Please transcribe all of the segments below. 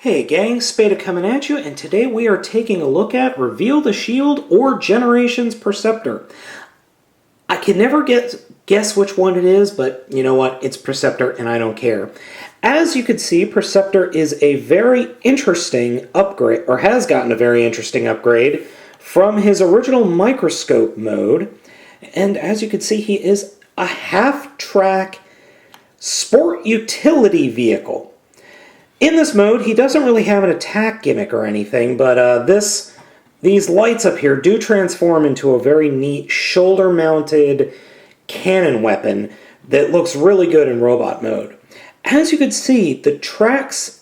Hey gang, Spada coming at you, and today we are taking a look at Reveal the Shield or Generations Perceptor. I can never guess which one it is, but you know what? It's Perceptor and I don't care. As you can see, Perceptor is a very interesting upgrade, or has gotten a very interesting upgrade from his original microscope mode. And as you can see, he is a half-track sport utility vehicle. In this mode, he doesn't really have an attack gimmick or anything, but these lights up here do transform into a very neat shoulder-mounted cannon weapon that looks really good in robot mode. As you can see, the treads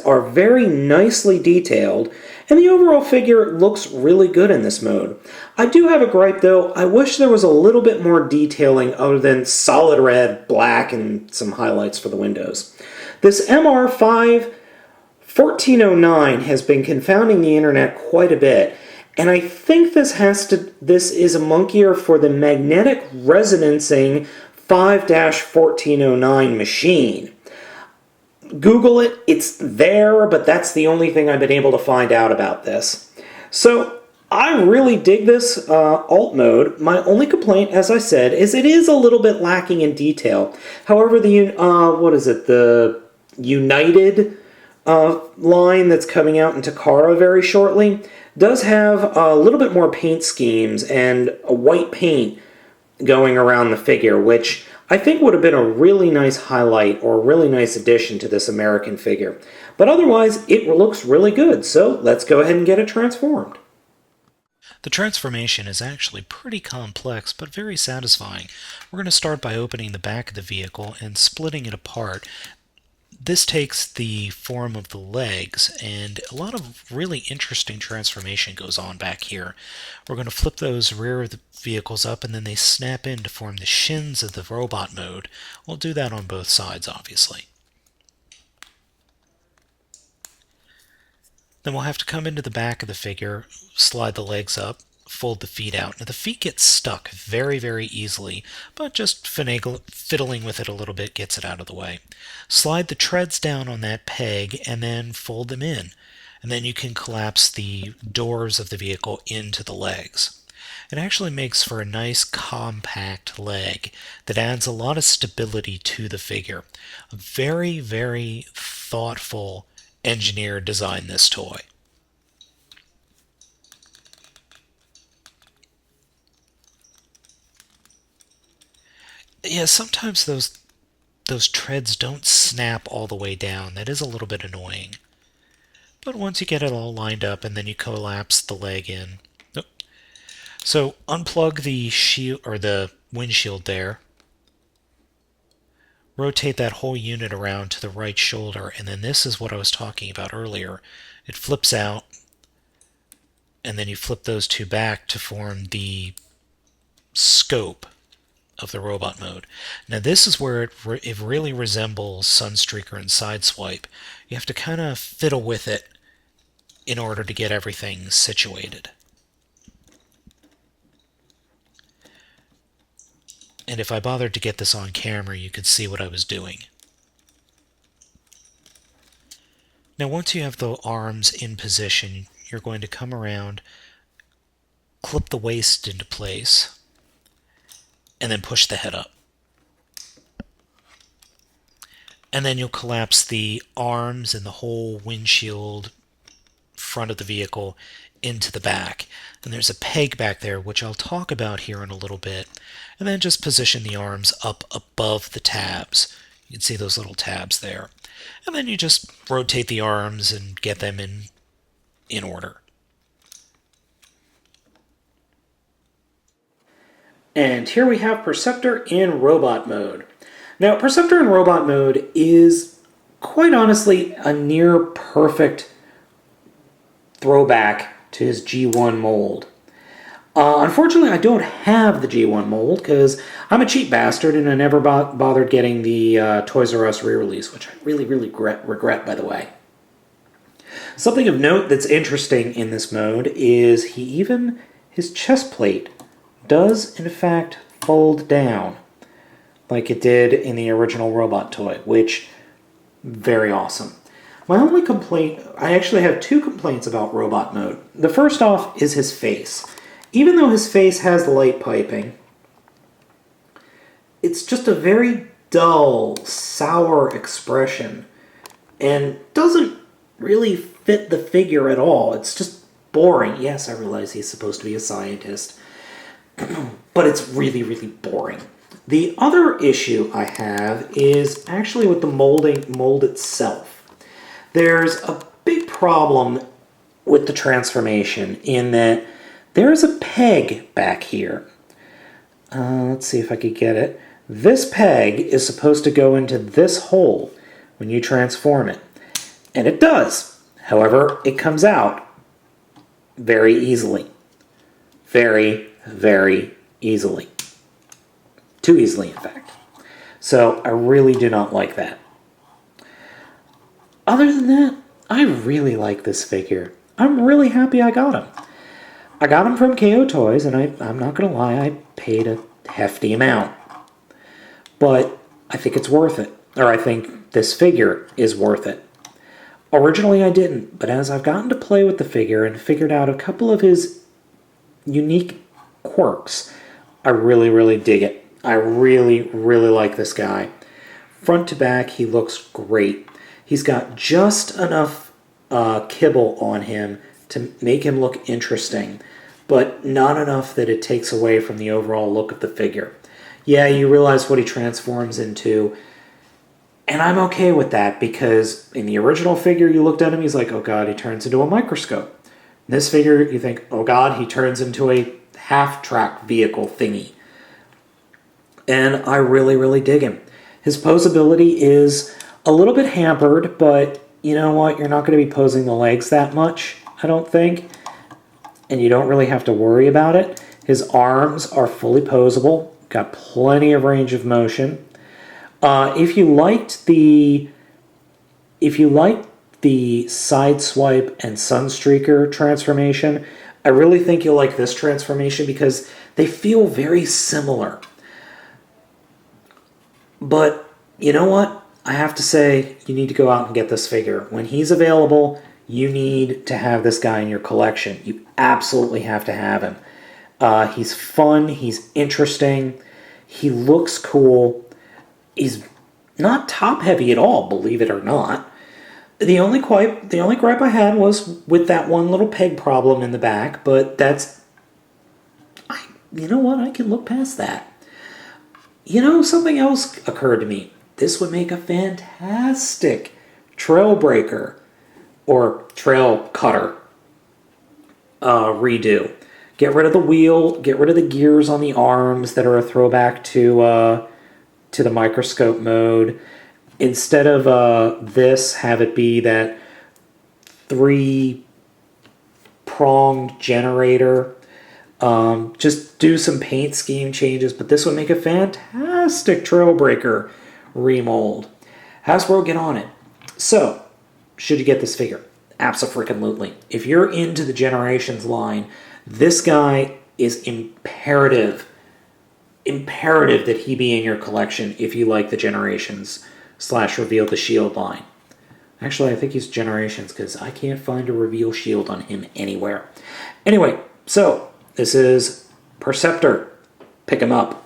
are very nicely detailed, and the overall figure looks really good in this mode. I do have a gripe though. I wish there was a little bit more detailing other than solid red, black, and some highlights for the windows. This MR5 1409 has been confounding the internet quite a bit, and I think this is a monkeyer for the magnetic resonancing 5-1409 machine. Google it, it's there, but that's the only thing I've been able to find out about this. So I really dig this alt mode. My only complaint, as I said, is it is a little bit lacking in detail. However, the United line that's coming out in Takara very shortly does have a little bit more paint schemes and a white paint going around the figure, which I think would have been a really nice highlight or a really nice addition to this American figure. But otherwise, it looks really good, so let's go ahead and get it transformed. The transformation is actually pretty complex, but very satisfying. We're going to start by opening the back of the vehicle and splitting it apart. This takes the form of the legs, and a lot of really interesting transformation goes on back here. We're going to flip those rear of the vehicles up, and then they snap in to form the shins of the robot mode. We'll do that on both sides, obviously. Then we'll have to come into the back of the figure, slide the legs up, fold the feet out. Now the feet get stuck very, very easily, but just fiddling with it a little bit gets it out of the way. Slide the treads down on that peg and then fold them in. And then you can collapse the doors of the vehicle into the legs. It actually makes for a nice compact leg that adds a lot of stability to the figure. A very, very thoughtful engineer designed this toy. Yeah, sometimes those treads don't snap all the way down. That is a little bit annoying. But once you get it all lined up and then you collapse the leg in. Oh. So unplug the shield or the windshield there. Rotate that whole unit around to the right shoulder, and then this is what I was talking about earlier. It flips out, and then you flip those two back to form the scope of the robot mode. Now this is where it really resembles Sunstreaker and Sideswipe. You have to kind of fiddle with it in order to get everything situated. And if I bothered to get this on camera, you could see what I was doing. Now once you have the arms in position, you're going to come around, clip the waist into place, and then push the head up. And then you'll collapse the arms and the whole windshield front of the vehicle into the back. And there's a peg back there, which I'll talk about here in a little bit. And then just position the arms up above the tabs. You can see those little tabs there. And then you just rotate the arms and get them in order. And here we have Perceptor in robot mode. Now, Perceptor in robot mode is, quite honestly, a near perfect throwback to his G1 mold. Unfortunately, I don't have the G1 mold because I'm a cheap bastard and I never bothered getting the Toys R Us re-release, which I really, really regret, by the way. Something of note that's interesting in this mode is his chest plate does, in fact, fold down like it did in the original robot toy, which, very awesome. My only complaint, I actually have two complaints about robot mode. The first off is his face. Even though his face has the light piping, it's just a very dull, sour expression and doesn't really fit the figure at all. It's just boring. Yes, I realize he's supposed to be a scientist, but it's really, really boring. The other issue I have is actually with the mold itself. There's a big problem with the transformation in that there is a peg back here. Let's see if I could get it. This peg is supposed to go into this hole when you transform it. And it does. However, it comes out very easily. Very, very easily. Too easily, in fact. So I really do not like that. Other than that, I really like this figure. I'm really happy I got him. I got him from KO Toys, and I'm not going to lie, I paid a hefty amount. But I think it's worth it. Or I think this figure is worth it. Originally I didn't, but as I've gotten to play with the figure and figured out a couple of his unique quirks, I really, really dig it. I really, really like this guy. Front to back, he looks great. He's got just enough kibble on him to make him look interesting, but not enough that it takes away from the overall look of the figure. Yeah, you realize what he transforms into, and I'm okay with that because in the original figure, you looked at him, he's like, oh god, he turns into a microscope. In this figure, you think, oh god, he turns into a half-track vehicle thingy. And I really, really dig him. His posability is a little bit hampered, but you know what? You're not going to be posing the legs that much, I don't think. And you don't really have to worry about it. His arms are fully posable. Got plenty of range of motion. If you liked the side swipe and Sunstreaker transformation, I really think you'll like this transformation because they feel very similar. But you know what? I have to say, you need to go out and get this figure. When he's available, you need to have this guy in your collection. You absolutely have to have him. He's fun. He's interesting. He looks cool. He's not top-heavy at all, believe it or not. The only gripe I had was with that one little peg problem in the back, but you know what? I can look past that. You know, something else occurred to me. This would make a fantastic trail breaker or trail cutter redo. Get rid of the wheel, get rid of the gears on the arms that are a throwback to the microscope mode. Instead of this, have it be that 3-pronged generator. Just do some paint scheme changes, but this would make a fantastic Trailbreaker remold. Hasbro, get on it. So, should you get this figure? Abso-freaking-lutely. If you're into the Generations line, this guy is imperative that he be in your collection if you like the Generations / Reveal the Shield line. Actually, I think he's Generations because I can't find a Reveal Shield on him anywhere. Anyway, so this is Perceptor. Pick him up.